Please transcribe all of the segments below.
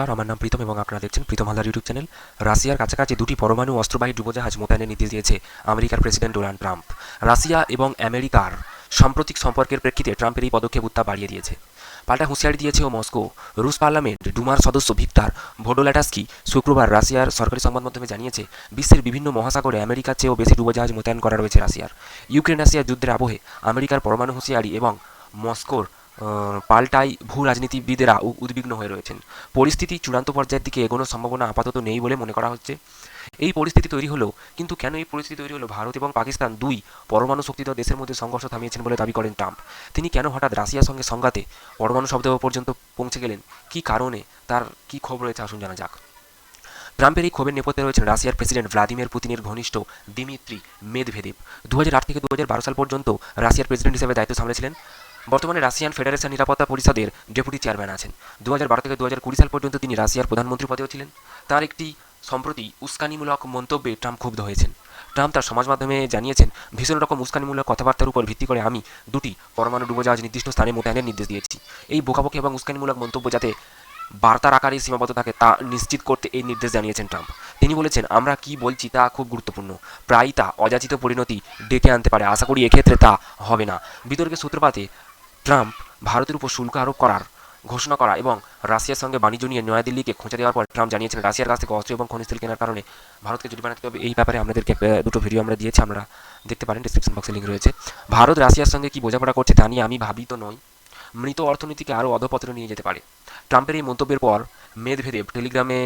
আমার নাম প্রীতম এবং আপনারা দেখছেন প্রীতম হালদার ইউটিউব চ্যানেল। রাশিয়ার কাছাকাছি দুটি পরমাণু অস্ত্রবাহী ডুবোজাহাজ মোতায়েনের নির্দেশ দিয়েছে আমেরিকার প্রেসিডেন্ট ডোনাল্ড ট্রাম্প। রাশিয়া এবং আমেরিকার সাম্প্রতিক সম্পর্কের প্রেক্ষিতে ট্রাম্পের এই পদক্ষেপ উত্তাপ বাড়িয়ে দিয়েছে। পাল্টা হুঁশিয়ারি দিয়েছে মস্কো। রুশ পার্লামেন্ট ডুমার সদস্য ভিক্টর ভোডোল্যাটাস্কি শুক্রবার রাশিয়ার সরকারি সংবাদ মাধ্যমে জানিয়েছে, বিশ্বের বিভিন্ন মহাসাগরে আমেরিকার চেয়েও বেশি ডুবোজাহাজ মোতায়েন করা রয়েছে রাশিয়ার। ইউক্রেন রাশিয়ার যুদ্ধের আবহে আমেরিকার পরমাণু হুঁশিয়ারি এবং মস্কোর পাল্টাই ভূ রাজনীতিবিদেরা উদ্বিগ্ন হয়ে রয়েছেন। পরিস্থিতি চূড়ান্ত পর্যায়ের দিকে এগোনোর সম্ভাবনা আপাতত নেই বলে মনে করা হচ্ছে। এই পরিস্থিতি তৈরি হলো, কিন্তু কেন এই পরিস্থিতি তৈরি হলো? ভারত এবং পাকিস্তান দুই পরমাণু শক্তিধর দেশের মধ্যে সংঘর্ষ থামিয়েছেন বলে দাবি করেন ট্রাম্প। তিনি কেন হঠাৎ রাশিয়ার সঙ্গে সংঘাতে পরমাণু শব্দ পর্যন্ত পৌঁছে গেলেন? কী কারণে, তার কী ক্ষোভ রয়েছে, আসুন জানা যাক। ট্রাম্পের এই ক্ষোভের নেপথ্যে রয়েছেন রাশিয়ার প্রেসিডেন্ট ভ্লাদিমির পুতিনের ঘনিষ্ঠ দিমিত্রি মেদভেদেভ। 2008 থেকে 2012 সাল পর্যন্ত রাশিয়ার প্রেসিডেন্ট হিসেবে দায়িত্ব সামলেছিলেন। বর্তমানে রাশিয়ান ফেডারেশন নিরাপত্তা পরিষদের ডেপুটি চেয়ারম্যান আছেন। 2012 থেকে 2020 সাল পর্যন্ত তিনি রাশিয়ার প্রধানমন্ত্রী পদেও ছিলেন। তার একটি সম্প্রতি উস্কানিমূলক মন্তব্যে ট্রাম্প ক্ষুব্ধ হয়েছেন। ট্রাম্প তার সমাজ মাধ্যমে জানিয়েছেন, ভীষণ রকম উস্কানিমূলক কথাবার্তার উপর ভিত্তি করে আমি দুটি পরমাণু ডুবোজাহাজ নির্দিষ্ট স্থানে মোতায়েনের নির্দেশ দিয়েছি। এই বোকাবোকি এবং উস্কানিমূলক মন্তব্য যাতে বার্তার আকারে সীমাবদ্ধ থাকে তা নিশ্চিত করতে এই নির্দেশ জানিয়েছেন ট্রাম্প। তিনি বলেছেন, আমরা কি বলছি তা খুব গুরুত্বপূর্ণ, প্রায়ই তা অযাচিত পরিণতি ডেকে আনতে পারে। আশা করি এক্ষেত্রে তা হবে না। বিতর্কের সূত্রপাতে ট্রাম্প ভারতের উপর শুল্ক আরোপ করার ঘোষণা করা এবং রাশিয়ার সঙ্গে বাণিজ্য নিয়ে নয়াদিল্লিকে খোঁচা দেওয়ার পর ট্রাম্প জানিয়েছেন, রাশিয়ার কাছ থেকে অস্ত্র এবং খনিজ তেল কেনার কারণে ভারতকে জরিমানা দিতে হবে। এই ব্যাপারে আমাদেরকে দুটো ভিডিও আমরা দিয়েছি, আপনারা দেখতে পারেন, ডিসক্রিপশন বক্সে লিঙ্ক রয়েছে। ভারত রাশিয়ার সঙ্গে কি বোঝাপড়া করছে তা নিয়ে আমি ভাবিত নই। মৃত অর্থনীতিকে আরও অধপতনে নিয়ে যেতে পারে। ট্রাম্পের এই মন্তব্যের পর মেদভেদেভ টেলিগ্রামে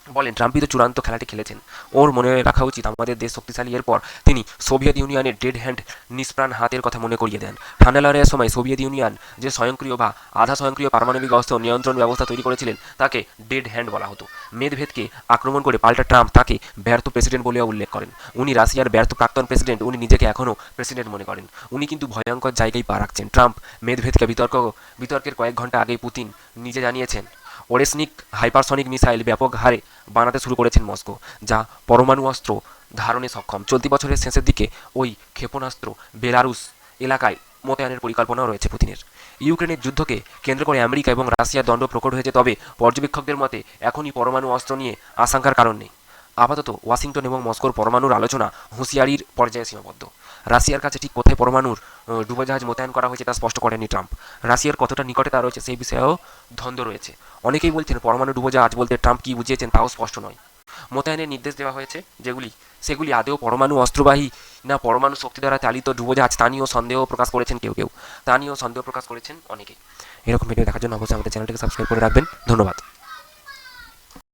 বলেন, ট্রাম্পই তো চূড়ান্ত খেলাটি খেলেছেন। ওর মনে রাখা উচিত আমাদের দেশ শক্তিশালী। এরপর তিনি সোভিয়েত ইউনিয়নের ডেড হ্যান্ড নিষ্প্রাণ হাতের কথা মনে করিয়ে দেন। ঠান্ডা লড়াইয়ের সময় সোভিয়েত ইউনিয়ন যে স্বয়ংক্রিয় বা আধা স্বয়ংক্রিয় পারমাণবিক অস্ত্র নিয়ন্ত্রণ ব্যবস্থা তৈরি করেছিলেন তাকে ডেড হ্যান্ড বলা হতো। মেদভেদকে আক্রমণ করে পাল্টা ট্রাম্প তাকে ব্যর্থ প্রেসিডেন্ট বলেও উল্লেখ করেন। উনি রাশিয়ার ব্যর্থ প্রাক্তন প্রেসিডেন্ট, উনি নিজেকে এখনও প্রেসিডেন্ট মনে করেন। উনি কিন্তু ভয়ঙ্কর জায়গায় পা রাখছেন। ট্রাম্প মেদভেদকে বিতর্কের কয়েক ঘন্টা আগেই পুতিন নিজে জানিয়েছেন, ওরেসনিক হাইপারসনিক মিসাইল ব্যাপক হারে বানাতে শুরু করেছেন মস্কো, যা পরমাণু অস্ত্র ধারণে সক্ষম। চলতি বছরের শেষের দিকে ওই ক্ষেপণাস্ত্র বেলারুস এলাকায় মোতায়েনের পরিকল্পনাও রয়েছে পুতিনের। ইউক্রেনের যুদ্ধকে কেন্দ্র করে আমেরিকা এবং রাশিয়ার দ্বন্দ্ব প্রকট হয়েছে, তবে পর্যবেক্ষকদের মতে এখনই পরমাণু অস্ত্র নিয়ে আশঙ্কার কারণ নেই। আপাতত ওয়াশিংটন এবং মস্কোর পরমাণুর আলোচনা হুঁশিয়ারির পর্যায়ে সীমাবদ্ধ। রাশিয়ার কাছে ঠিক কোথায় পরমাণুর ডুবোজাহাজ মোতায়েন করা হয়েছে তা স্পষ্ট করেনি ট্রাম্প। রাশিয়ার কতটা নিকটে তা রয়েছে সেই বিষয়েও দ্বন্দ্ব রয়েছে। অনেকেই বলছেন, পরমাণু ডুবোজাহাজ বলতে ট্রাম্প কী বুঝিয়েছেন তাও স্পষ্ট নয়। মোতায়েনের নির্দেশ দেওয়া হয়েছে সেগুলি আদেও পরমাণু অস্ত্রবাহী না পরমাণু শক্তি দ্বারা চালিত ডুবোজাহাজ তা নিয়েও সন্দেহ প্রকাশ করেছেন কেউ, তা নিয়েও সন্দেহ প্রকাশ করেছেন অনেকে। এরকম ভিডিও দেখার জন্য অবশ্যই আমাদের চ্যানেলটিকে সাবস্ক্রাইব করে রাখবেন। ধন্যবাদ।